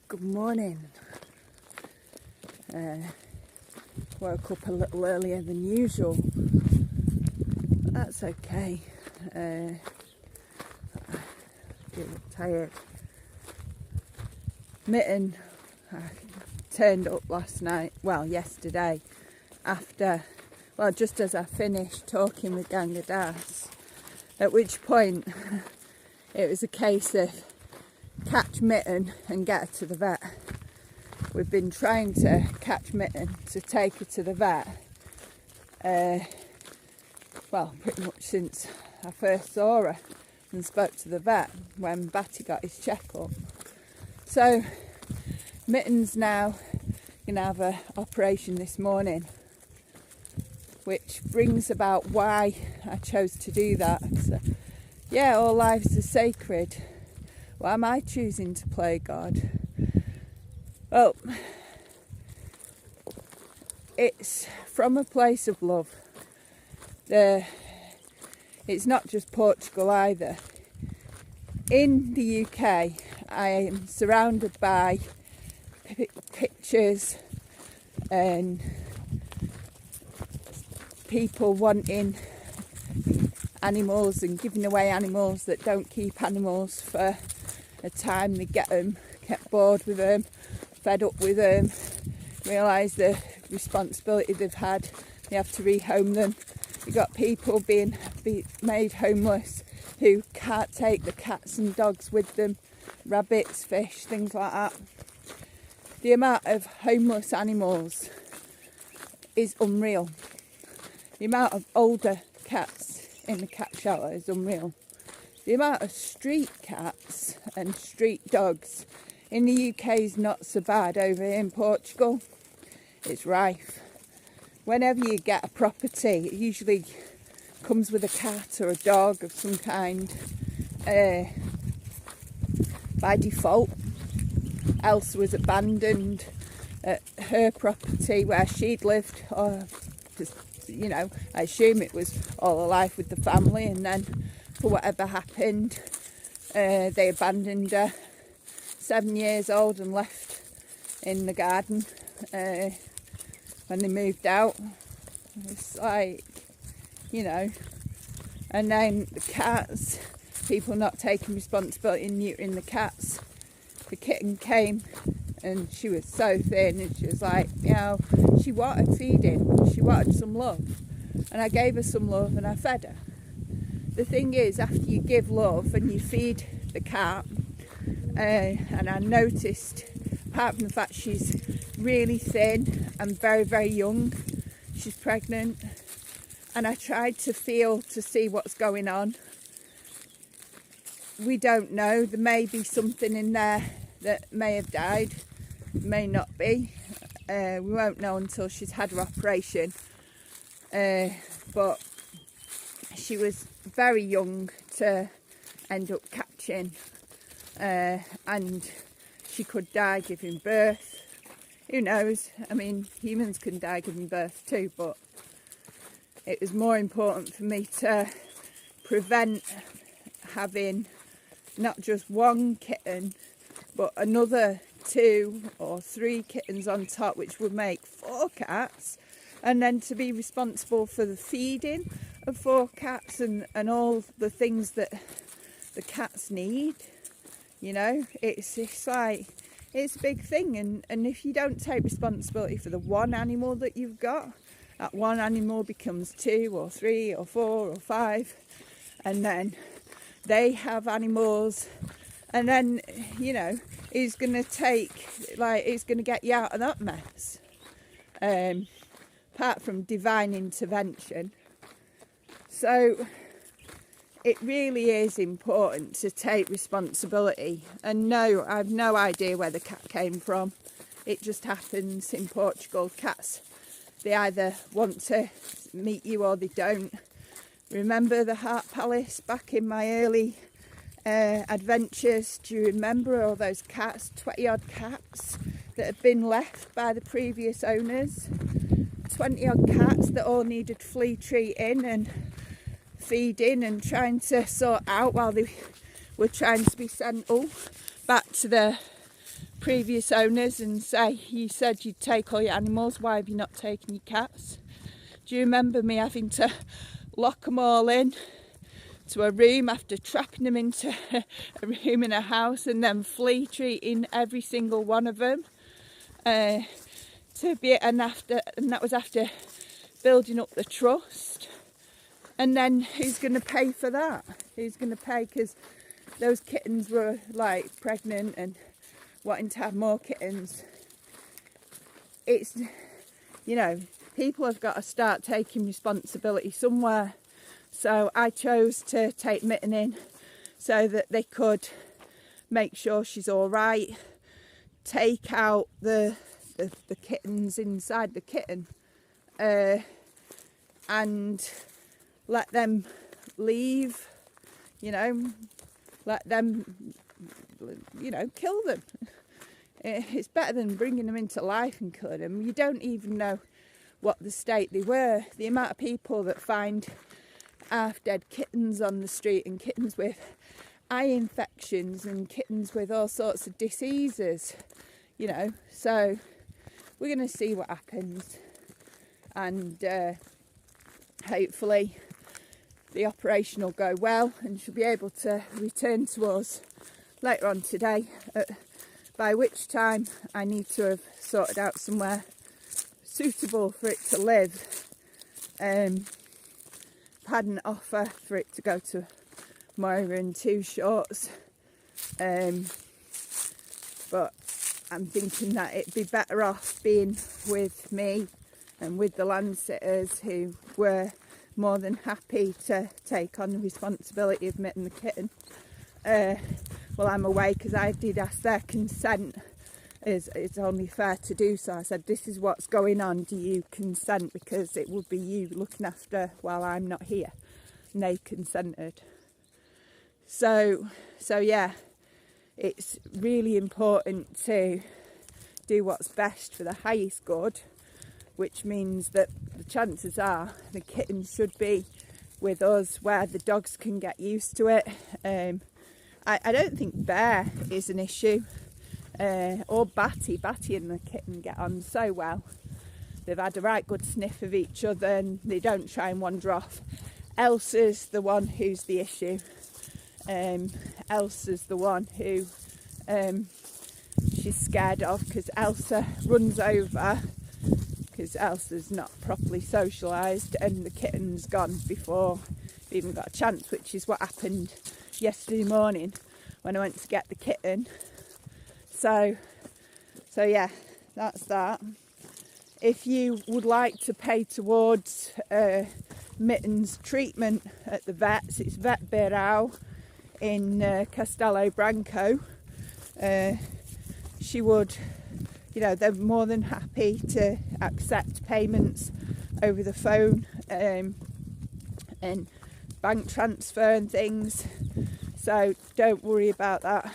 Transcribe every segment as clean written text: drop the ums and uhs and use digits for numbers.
Good morning. Woke up a little earlier than usual. That's okay. I feel tired. Mitten turned up yesterday just as I finished talking with Qt.ª, at which point it was a case of catch Mitten and get her to the vet. We've been trying to catch Mitten to take her to the vet pretty much since I first saw her and spoke to the vet when Batty got his checkup. So Mitten's now going to have an operation this morning, which brings about why I chose to do that. So, all lives are sacred. Why am I choosing to play God? Well, it's from a place of love. It's not just Portugal either. In the UK, I am surrounded by pictures and people wanting animals and giving away animals that don't keep animals for a time. They get bored with them, fed up with them, realise the responsibility they've had. They have to rehome them. You've got people being made homeless who can't take the cats and dogs with them, rabbits, fish, things like that. The amount of homeless animals is unreal. The amount of older cats in the cat shelter is unreal. The amount of street cats and street dogs in the UK is not so bad. Over here in Portugal, it's rife. Whenever you get a property, it usually comes with a cat or a dog of some kind by default. Elsa was abandoned at her property where she'd lived, I assume it was all her life with the family, and then for whatever happened, they abandoned her, 7 years old, and left in the garden when they moved out. It's like, and then the cats, people not taking responsibility and neutering the cats. The kitten came and she was so thin, and she was like, she wanted feeding, she wanted some love, and I gave her some love and I fed her. The thing is, after you give love and you feed the cat, and I noticed, apart from the fact she's really thin and very, very young, she's pregnant, and I tried to see what's going on. We don't know. There may be something in there that may have died, may not be. We won't know until she's had her operation. But she was very young to end up catching, and she could die giving birth. Who knows? I mean, humans can die giving birth too, but it was more important for me to prevent having not just one kitten, but another 2 or 3 kittens on top, which would make 4 cats, and then to be responsible for the feeding of 4 cats and all the things that the cats need. It's like, it's a big thing, and if you don't take responsibility for the one animal that you've got, that one animal becomes 2 or 3 or 4 or 5, and then they have animals, and then it's going to get you out of that mess. Apart from divine intervention. So it really is important to take responsibility. And no, I have no idea where the cat came from. It just happens in Portugal. Cats, they either want to meet you or they don't. Remember the Heart Palace back in my early adventures? Do you remember all those cats, 20 odd cats that had been left by the previous owners? 20 odd cats that all needed flea treating and feeding and trying to sort out while they were trying to be sent all back to the previous owners and say, you said you'd take all your animals, why have you not taken your cats? Do you remember me having to lock them all in to a room after trapping them into a room in a house and then flea treating every single one of them? And that was after building up the trust. And then who's going to pay for that? Who's going to pay? Because those kittens were like pregnant and wanting to have more kittens. It's, you know, people have got to start taking responsibility somewhere. So I chose to take Mitten in so that they could make sure she's all right, take out the kittens inside the kitten, and let them leave, you know, let them, you know, kill them. It's better than bringing them into life and killing them. You don't even know what the state they were. The amount of people that find half-dead kittens on the street, and kittens with eye infections and kittens with all sorts of diseases, you know. So we're going to see what happens, and hopefully the operation will go well and she'll be able to return to us later on today, by which time I need to have sorted out somewhere suitable for it to live. Had an offer for it to go to Moira and Two Shorts, but I'm thinking that it'd be better off being with me and with the land sitters, who were more than happy to take on the responsibility of Mitten the kitten while I'm away, because I did ask their consent. It's only fair to do so. I said, this is what's going on, do you consent? Because it would be you looking after while I'm not here. And they consented. So yeah, it's really important to do what's best for the highest good, which means that the chances are the kittens should be with us where the dogs can get used to it. I don't think Bear is an issue. Or Batty and the kitten get on so well. They've had a right good sniff of each other and they don't try and wander off. Elsa's the one who's the issue. Elsa's the one who she's scared of, because Elsa runs over, because Elsa's not properly socialised and the kitten's gone before we even got a chance, which is what happened yesterday morning when I went to get the kitten. So yeah, that's that. If you would like to pay towards Mitten's treatment at the vets, it's VETBEIRÃO in Castelo Branco. She would, you know, they're more than happy to accept payments over the phone and bank transfer and things. So don't worry about that.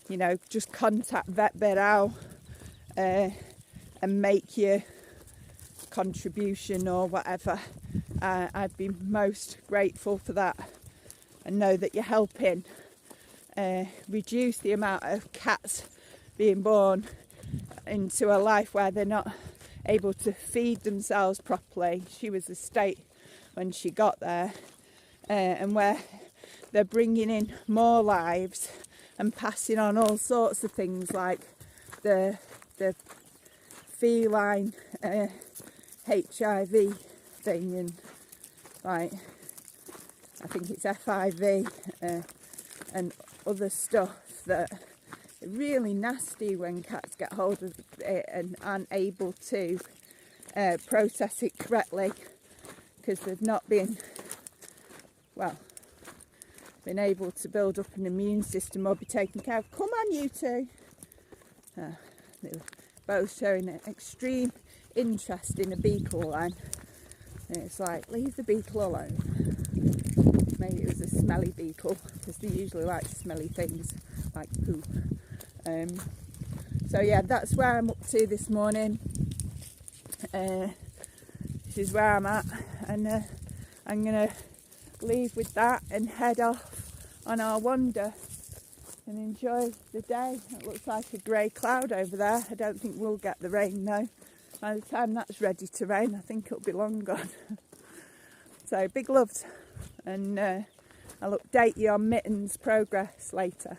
You know, just contact VETBEIRÃO and make your contribution or whatever. I'd be most grateful for that, and know that you're helping reduce the amount of cats being born into a life where they're not able to feed themselves properly. She was a state when she got there, and where they're bringing in more lives and passing on all sorts of things like the feline HIV thing, and like I think it's FIV and other stuff that are really nasty when cats get hold of it and aren't able to process it correctly, because they've not been able to build up an immune system or be taken care of. Come on, you two. They were both showing an extreme interest in a beetle line. And it's like, leave the beetle alone. Maybe it was a smelly beetle, because they usually like smelly things like poo. So yeah, that's where I'm up to this morning. This is where I'm at, and I'm going to leave with that and head off on our wander. and enjoy the day. It looks like a grey cloud over there. I don't think we'll get the rain though. By the time that's ready to rain, I think it'll be long gone. So big loves, and I'll update you on Mitten's progress later.